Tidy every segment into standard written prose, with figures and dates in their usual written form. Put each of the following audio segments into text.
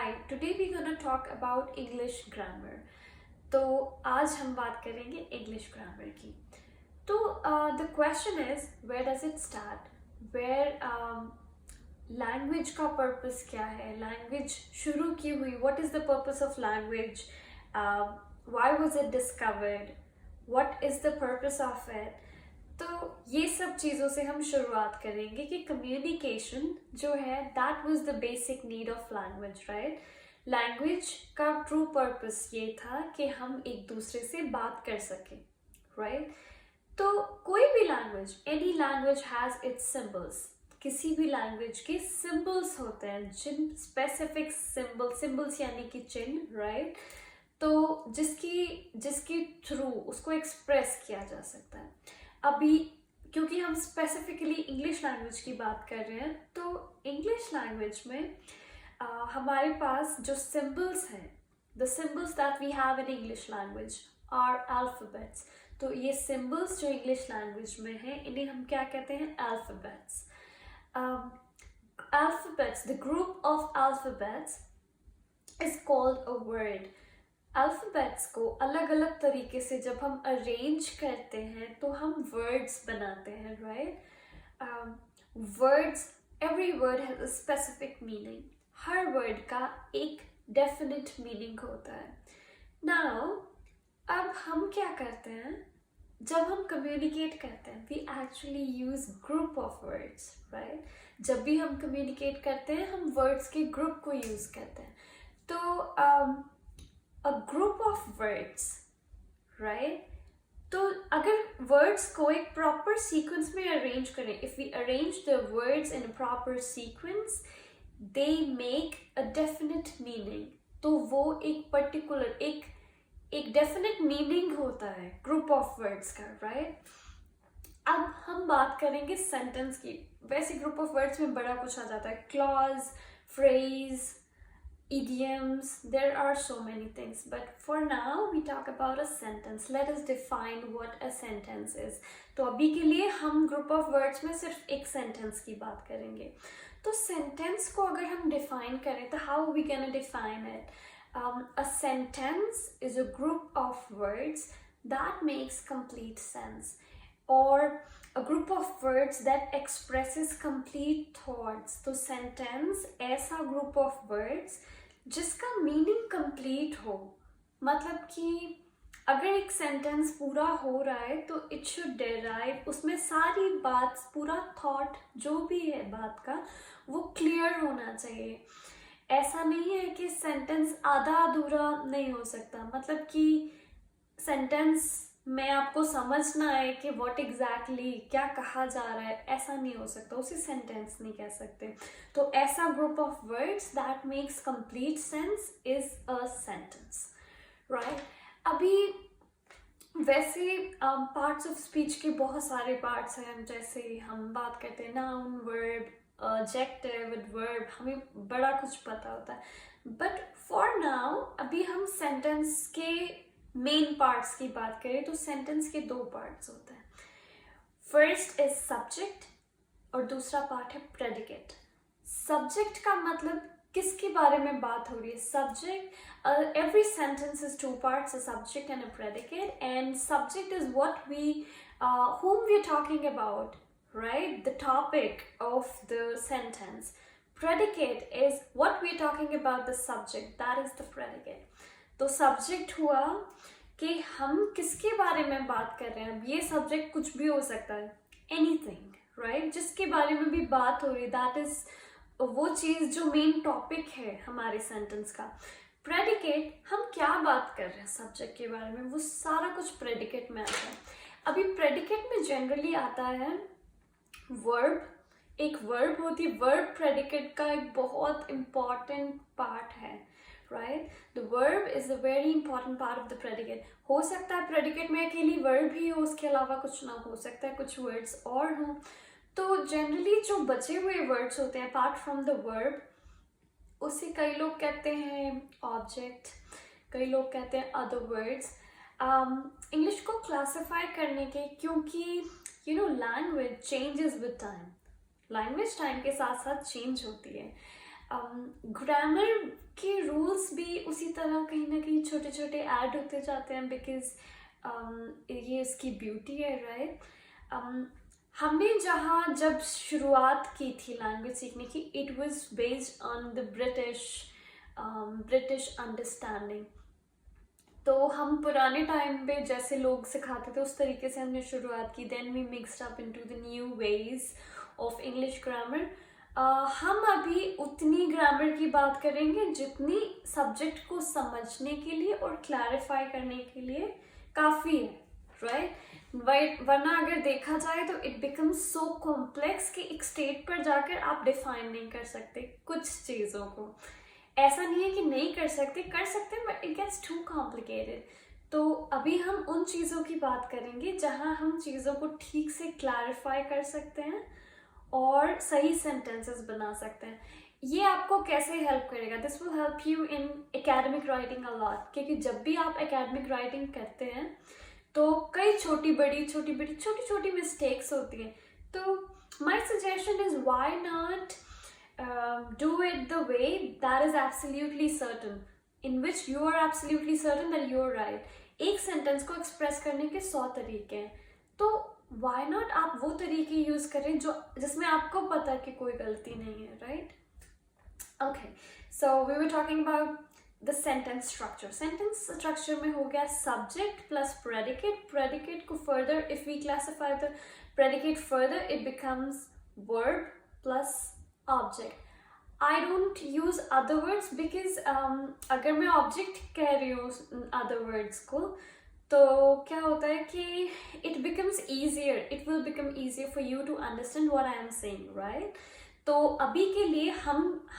Hi, today we're gonna talk about English grammar. तो आज हम बात करेंगे English grammar की. तो the question is, where does it start? Where language का purpose क्या है? Language शुरू क्यों हुई? What is the purpose of language? Why was it discovered? What is the purpose of it? तो ये सब चीज़ों से हम शुरुआत करेंगे कि कम्युनिकेशन जो है that was the basic need of language, right. Language का ट्रू पर्पस ये था कि हम एक दूसरे से बात कर सकें, राइट. तो कोई भी language, any language has its symbols. किसी भी लैंग्वेज के सिंबल्स होते हैं, जिन स्पेसिफिक सिंबल्स यानी कि चिन्ह, राइट. तो जिसकी थ्रू उसको एक्सप्रेस किया जा सकता है. अभी क्योंकि हम स्पेसिफिकली इंग्लिश लैंग्वेज की बात कर रहे हैं, तो इंग्लिश लैंग्वेज में हमारे पास जो सिंबल्स हैं, the symbols that we have in English language are alphabets. तो ये सिंबल्स जो इंग्लिश लैंग्वेज में हैं, इन्हें हम क्या कहते हैं? Alphabets. Alphabets, the group of alphabets is called a word. Alphabets को अलग अलग तरीके से जब हम अरेंज करते हैं तो हम वर्ड्स बनाते हैं, right. Words, every word has a specific meaning. Her word का एक डेफिनेट मीनिंग होता है. नाउ अब हम क्या करते हैं जब हम कम्युनिकेट करते हैं? We actually use group of words, right. जब भी हम कम्युनिकेट करते हैं हम वर्ड्स के ग्रुप को यूज करते हैं. तो a group of words, right? तो अगर words को एक proper sequence में arrange करें, if we arrange the words in a proper sequence, they make a definite meaning. तो वो एक particular एक definite meaning होता है group of words का, right? अब हम बात करेंगे sentence की. वैसे group of words में बड़ा कुछ आ जाता है, clause, phrase, idioms, there are so many things, but for now we talk about a sentence. Let us define what a sentence is. तो अभी के लिए हम group of words में सिर्फ एक sentence की बात करेंगे. तो sentence को अगर हम define करें तो how we gonna define it? A sentence is a group of words that makes complete sense, or a group of words that expresses complete thoughts. तो sentence ऐसा group of words जिसका meaning complete हो. मतलब कि अगर एक sentence पूरा हो रहा है तो इट शुड डेराइव, उसमें सारी बात, पूरा थॉट जो भी है बात का, वो क्लियर होना चाहिए. ऐसा नहीं है कि सेंटेंस आधा अधूरा नहीं हो सकता. मतलब कि सेंटेंस में आपको समझना है कि व्हाट एग्जैक्टली क्या कहा जा रहा है, ऐसा नहीं हो सकता. उसे सेंटेंस नहीं कह सकते. तो ऐसा group of words that makes complete sense is a sentence, right. अभी वैसे पार्ट्स ऑफ स्पीच के बहुत सारे पार्ट्स हैं. जैसे हम बात करते हैं नाउन, वर्ब, एडजेक्टिव, एडवर्ब, हमें बड़ा कुछ पता होता है. बट फॉर नाउ अभी हम सेंटेंस के मेन पार्ट्स की बात करें तो सेंटेंस के दो पार्ट्स होते हैं. फर्स्ट इज सब्जेक्ट और दूसरा पार्ट है प्रेडिकेट. सब्जेक्ट का मतलब किसके बारे में बात हो रही है? Subject, every sentence is two parts, a subject and a predicate, and subject is what we whom we are talking about, right? The topic of the sentence. Predicate is what we are talking about, the subject, that is the predicate. तो subject हुआ कि हम किसके बारे में बात कर रहे हैं. अब ये सब्जेक्ट कुछ भी हो सकता है, एनीथिंग, राइट. जिसके बारे में भी बात हो रही है, दैट इज वो चीज़ जो मेन टॉपिक है हमारे सेंटेंस का. प्रेडिकेट, हम क्या बात कर रहे हैं सब्जेक्ट के बारे में, वो सारा कुछ प्रेडिकेट में आता है. अभी प्रेडिकेट में जनरली आता है वर्ब. एक वर्ब होती है. वर्ब प्रेडिकेट का एक बहुत इम्पॉर्टेंट पार्ट है, right? The verb is a very important part of the predicate. हो सकता है predicate में अकेली verb ही हो, उसके अलावा कुछ ना हो सकता है, कुछ words और हो. तो generally जो बचे हुए words होते हैं apart from the verb, उसे कई लोग कहते हैं object, कई लोग कहते हैं other words. English को classify करने के, क्योंकि you know language changes with time. Language time के साथ साथ change होती है. ग्रामर के उसी तरह कहीं ना कहीं छोटे छोटे ऐड होते जाते हैं, बिकॉज ये इसकी ब्यूटी है, राइट। हमने जहाँ जब शुरुआत की थी लैंग्वेज सीखने की, it was based on the British understanding. तो हम पुराने टाइम पे जैसे लोग सिखाते थे उस तरीके से हमने शुरुआत की। Then we mixed up into the new ways of English grammar. हम अभी उतनी ग्रामर की बात करेंगे जितनी सब्जेक्ट को समझने के लिए और क्लैरिफाई करने के लिए काफ़ी है, राइट। वरना अगर देखा जाए तो इट बिकम्स सो कॉम्प्लेक्स कि एक स्टेट पर जाकर आप डिफाइन नहीं कर सकते कुछ चीज़ों को। ऐसा नहीं है कि नहीं कर सकते but it gets too complicated. तो अभी हम उन चीज़ों की बात करेंगे जहाँ हम चीज़ों को ठीक से क्लैरिफाई कर सकते हैं और सही सेंटेंसेस बना सकते हैं। ये आपको कैसे हेल्प करेगा? This will help you in academic writing a lot, क्योंकि जब भी आप एकेडमिक राइटिंग करते हैं तो कई छोटी छोटी मिस्टेक्स होती हैं। तो my suggestion is why not do it the way that is absolutely certain, in which you are absolutely certain that you are right. एक सेंटेंस को एक्सप्रेस करने के 100 तरीके हैं, तो why not आप वो तरीके यूज करें जो जिसमें आपको पता है कि कोई गलती नहीं है, right. Okay, so we were talking about the sentence structure. Sentence structure में हो गया सब्जेक्ट प्लस प्रेडिकेट। प्रेडिकेट को further if we classify the predicate further, it becomes verb plus object. I don't use other words because अगर मैं object कह रही हूँ other words को, तो क्या होता है कि it becomes easier, it will become easier for you to understand what I am saying, right. तो अभी के लिए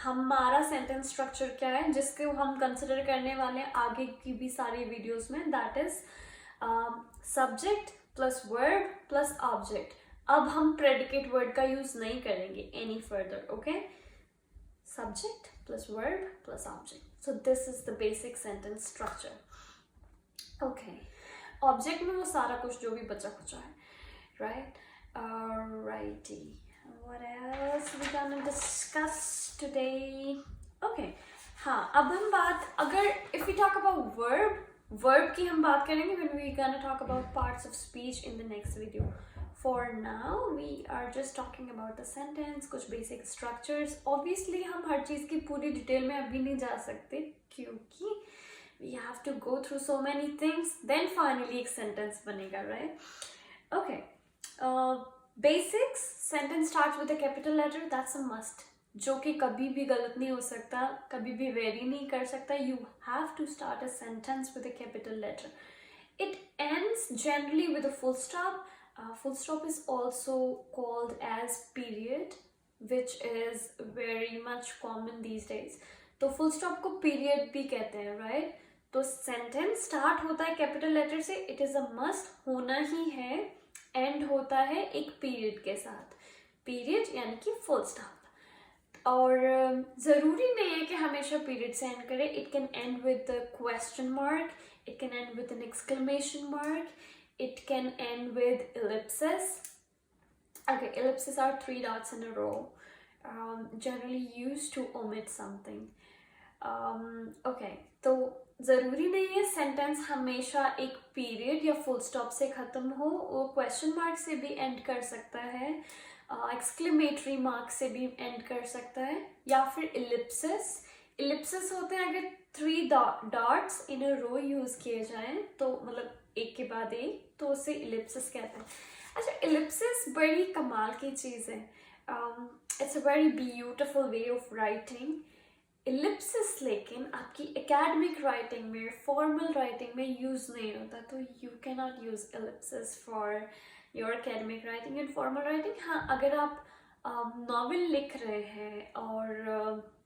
हमारा सेंटेंस स्ट्रक्चर क्या है जिसको हम कंसिडर करने वाले हैं आगे की भी सारी वीडियोस में, that is subject plus verb plus object. अब हम प्रेडिकेट वर्ड का यूज नहीं करेंगे any further, okay. Subject plus verb plus object. So this is the basic sentence structure. Okay. Object में वो सारा कुछ जो भी बचा खुचा है, right? Alrighty. What else we gonna discuss today? Okay. हाँ, अब हम बात अगर if we talk about verb की हम बात करेंगे when we gonna talk about parts of speech in the next video. For now, we are just talking about the sentence, कुछ basic structures. Obviously, हम हर चीज़ की पूरी डिटेल में अभी नहीं जा सकते क्योंकि we have to go through so many things. Then finally एक sentence बनेगा, right? Okay. Basics. Sentence starts with a capital letter. That's a must. जो कि कभी भी गलत नहीं हो सकता, कभी भी वेरी नहीं कर सकता. You have to start a sentence with a capital letter. It ends generally with a full stop. Full stop is also called as period, which is very much common these days. तो full stop को period भी कहते हैं, right? तो sentence start होता है capital letter से, it is a must, होना ही है, end होता है एक period के साथ, period यानी कि full stop। और ज़रूरी नहीं है कि हमेशा period से end करे, it can end with a question mark, it can end with an exclamation mark, it can end with ellipses. Okay, ellipses are 3 dots in a row, generally used to omit something. Okay, तो ज़रूरी नहीं है sentence हमेशा एक period या full stop से ख़त्म हो, वो क्वेश्चन मार्क से भी एंड कर सकता है, एक्सक्लेमेटरी मार्क से भी एंड कर सकता है, या फिर इलिप्सिस होते हैं अगर 3 डॉट्स इन अ रो यूज किए जाएं, तो मतलब एक के बाद एक, तो उसे इलिप्सिस कहते हैं। अच्छा, इलिप्सिस बड़ी कमाल की चीज़ है, it's a very beautiful way of writing. Ellipsis लेकिन आपकी एकेडमिक राइटिंग में, फॉर्मल राइटिंग में यूज़ नहीं होता, तो you can not use ellipsis for your academic writing and formal writing. हाँ, अगर आप नॉवेल लिख रहे हैं और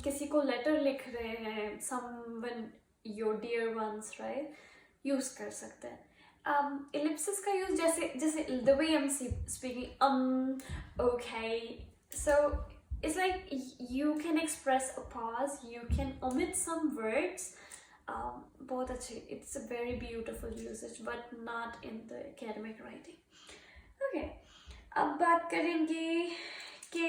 किसी को लेटर लिख रहे हैं, someone your dear ones, right, use कर सकते हैं। इलिप्सिस का यूज़ जैसे the way I am speaking, okay, so it's like you can express a pause, you can omit some words, बहुत अच्छे, it's a very beautiful usage but not in the academic writing. Okay, अब बात करेंगे कि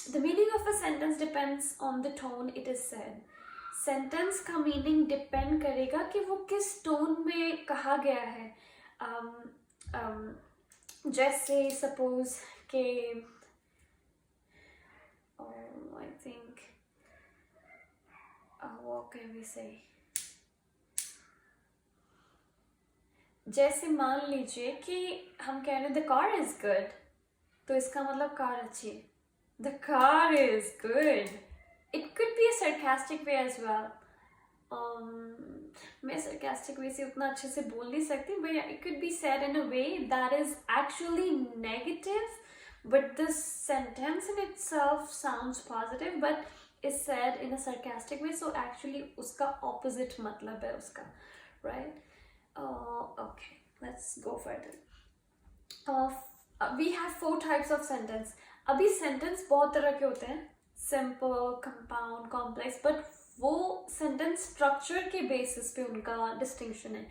The meaning of a sentence depends on the tone it is said. Sentence का meaning depend करेगा कि वो किस टोन में कहा गया है. um, जैसे सपोज के I think what can we say, जैसे मान लीजिए कि हम कह रहे हैं द कार इज गुड, तो इसका मतलब कार अच्छी है. The car is good. It could be a sarcastic way as well. मैं sarcastic way से उतना अच्छे से बोल नहीं सकती, but yeah, it could be said in a way that is actually negative, but the sentence in itself sounds positive, but is said in a sarcastic way, so actually उसका opposite मतलब है उसका, right? Okay, let's go further. We have 4 types of sentence. अभी sentence बहुत तरह के होते हैं, simple, compound, complex, but वो sentence structure के basis पे उनका distinction है.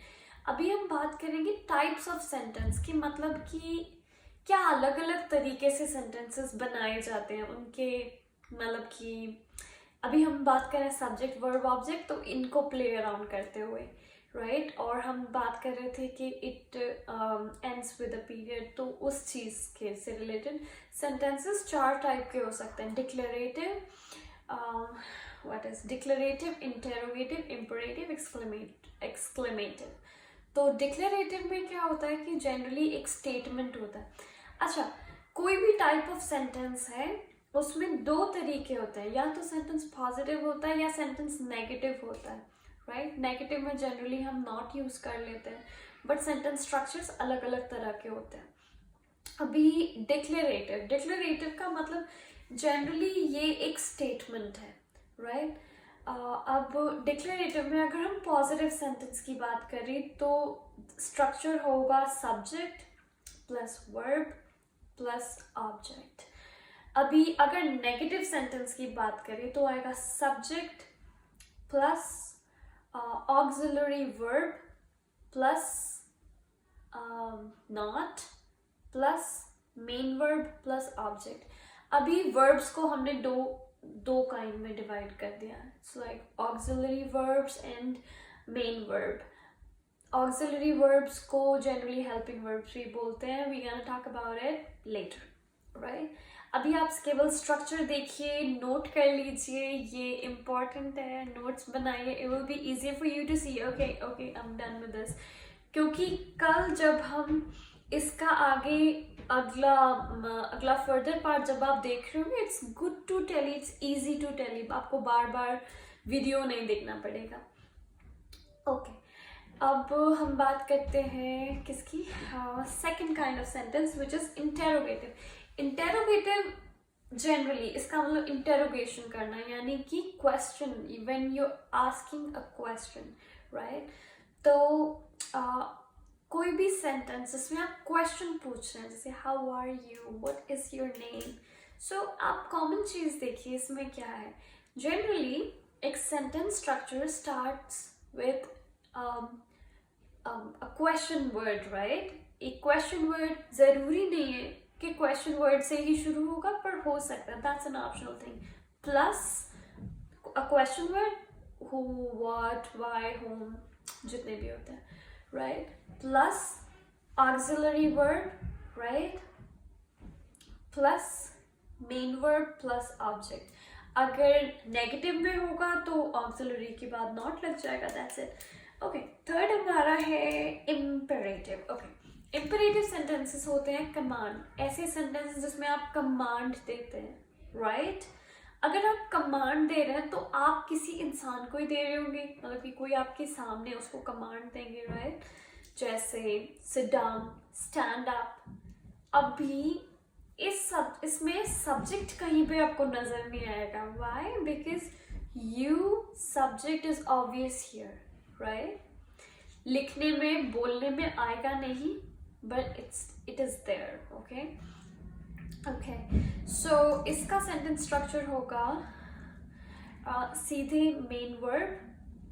अभी हम बात करेंगे types of sentence की, मतलब कि क्या अलग अलग तरीके से sentences बनाए जाते हैं उनके, मतलब कि अभी हम बात करें subject, verb, object, तो इनको play around करते हुए, राइट. और हम बात कर रहे थे कि it ends with a period, तो उस चीज़ के से रिलेटेड सेंटेंसेस 4 टाइप के हो सकते हैं. Declarative, what is declarative, interrogative, imperative, exclamative. तो डिक्लेरेटिव में क्या होता है कि जनरली एक स्टेटमेंट होता है. अच्छा, कोई भी टाइप ऑफ सेंटेंस है उसमें 2 तरीके होते हैं, या तो सेंटेंस पॉजिटिव होता है या सेंटेंस नेगेटिव होता है, राइट. नेगेटिव में जनरली हम नॉट यूज़ कर लेते हैं, बट सेंटेंस स्ट्रक्चर्स अलग अलग तरह के होते हैं. अभी डिक्लेरेटिव का मतलब जनरली ये एक स्टेटमेंट है, राइट. अब डिक्लेरेटिव में अगर हम पॉजिटिव सेंटेंस की बात करें तो स्ट्रक्चर होगा subject plus verb plus object. अभी अगर नेगेटिव सेंटेंस की बात करें तो आएगा subject plus auxiliary verb plus not plus main verb plus object. अभी verbs को हमने दो kind में divide कर दिया है. So like auxiliary verbs and main verb. Auxiliary verbs को generally helping verbs भी बोलते हैं. We're gonna talk about it later, right? अभी आप केवल स्ट्रक्चर देखिए, नोट कर लीजिए, ये इम्पॉर्टेंट है, नोट्स बनाइए. It will be easy for you to see. Okay I am done with this. क्योंकि कल जब हम इसका आगे अगला फर्दर पार्ट जब आप देख रहे होंगे, it's good to tell, it's easy to tell. आपको बार बार वीडियो नहीं देखना पड़ेगा. ओके, अब हम बात करते हैं किसकी, second kind of sentence which is interrogative. Interrogative generally इसका मतलब इंटेरोगेशन करना, यानी कि question, when you asking a question, right. तो कोई भी सेंटेंस जिसमें आप क्वेश्चन पूछ रहे हैं, जैसे how are you, what is your name. So आप कॉमन चीज़ देखिए इसमें क्या है. जनरली एक sentence structure starts with a question word, right? एक question word ज़रूरी नहीं है कि question word से ही शुरू होगा, पर हो सकता है, that's an optional thing. Plus a question word, who, what, why, whom, जितने भी होते हैं, right? Plus auxiliary word, right? Plus main verb plus object. अगर negative में होगा तो auxiliary के बाद not लग जाएगा, that's it. ओके, थर्ड हमारा है इम्पेरेटिव. ओके, इम्पेरेटिव सेंटेंसेस होते हैं कमांड, ऐसे सेंटेंसेस जिसमें आप कमांड देते हैं, राइट. अगर आप कमांड दे रहे हैं तो आप किसी इंसान को ही दे रहे होंगे, मतलब कि कोई आपके सामने उसको कमांड देंगे, राइट. जैसे सिट डाउन, स्टैंड अप. अभी इसमें सब्जेक्ट कहीं पे आपको नजर नहीं आएगा. Why? Because you subject is obvious here, right. लिखने में, बोलने में आएगा नहीं, but it is there. Okay okay, so इसका सेंटेंस स्ट्रक्चर होगा सीधे मेन वर्ब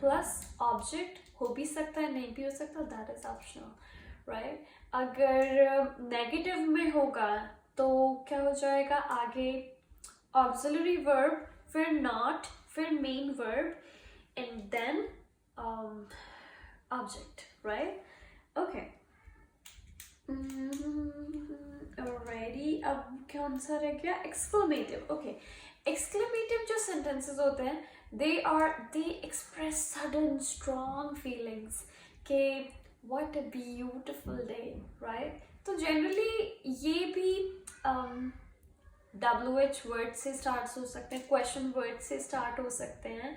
प्लस ऑब्जेक्ट. हो भी सकता है, नहीं भी हो सकता, दैट इज ऑप्शनल, राइट. अगर नेगेटिव में होगा तो क्या हो जाएगा, आगे ऑक्सिलरी वर्ब, फिर नॉट, फिर main verb, and then object, right? Okay, alrighty, अब कौन सा रह गया? एक्सक्लेमेटिव। ओके, एक्सक्लेमेटिव जो सेंटेंसेस होते हैं, they express sudden strong feelings के what a beautiful day, right? तो जनरली ये भी WH वर्ड से स्टार्ट हो सकते हैं, क्वेश्चन वर्ड से स्टार्ट हो सकते हैं,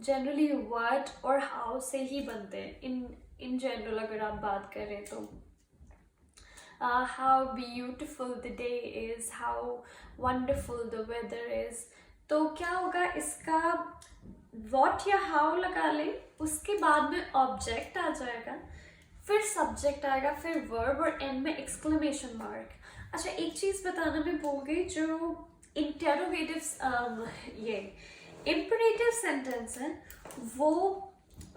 जनरली व्हाट और हाउ से ही बनते हैं इन जनरल अगर आप बात करें तो। how beautiful the day is, how wonderful the weather is। तो क्या होगा, इसका what या how लगा लें, उसके बाद में ऑब्जेक्ट आ जाएगा, फिर सब्जेक्ट आएगा, फिर वर्ब और एंड में एक्सक्लेमेशन मार्क। अच्छा, एक चीज़ बताना मैं भूल गई, जो इंटेरोगेटिव ये इम्परेटिव सेंटेंस है वो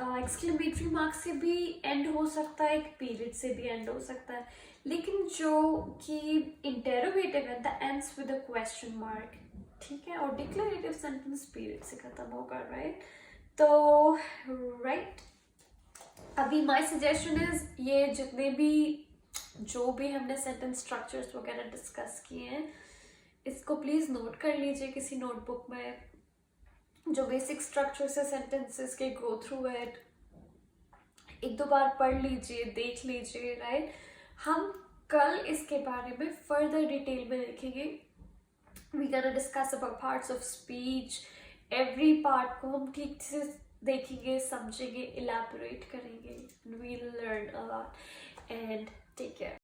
एक्सक्लेमेटरी मार्क से भी एंड हो सकता है, एक पीरियड से भी एंड हो सकता है, लेकिन जो कि इंटेरोगेटिव है the ends with a question mark, ठीक है? और डिक्लेरेटिव सेंटेंस पीरियड से खत्म होगा, राइट? तो राइट, अभी माय सजेशन इज ये जितने भी जो भी हमने सेंटेंस स्ट्रक्चर्स वगैरह डिस्कस किए हैं, इसको प्लीज़ नोट कर लीजिए किसी नोटबुक में, जो बेसिक स्ट्रक्चर्स है सेंटेंसेस के, गो थ्रू इट, एक दो बार पढ़ लीजिए, देख लीजिए, राइट? हम कल इसके बारे में फर्दर डिटेल में देखेंगे। We gonna discuss about parts of speech, every part को हम ठीक से देखेंगे, समझेंगे, इलैबोरेट करेंगे, we learn a lot, and take care.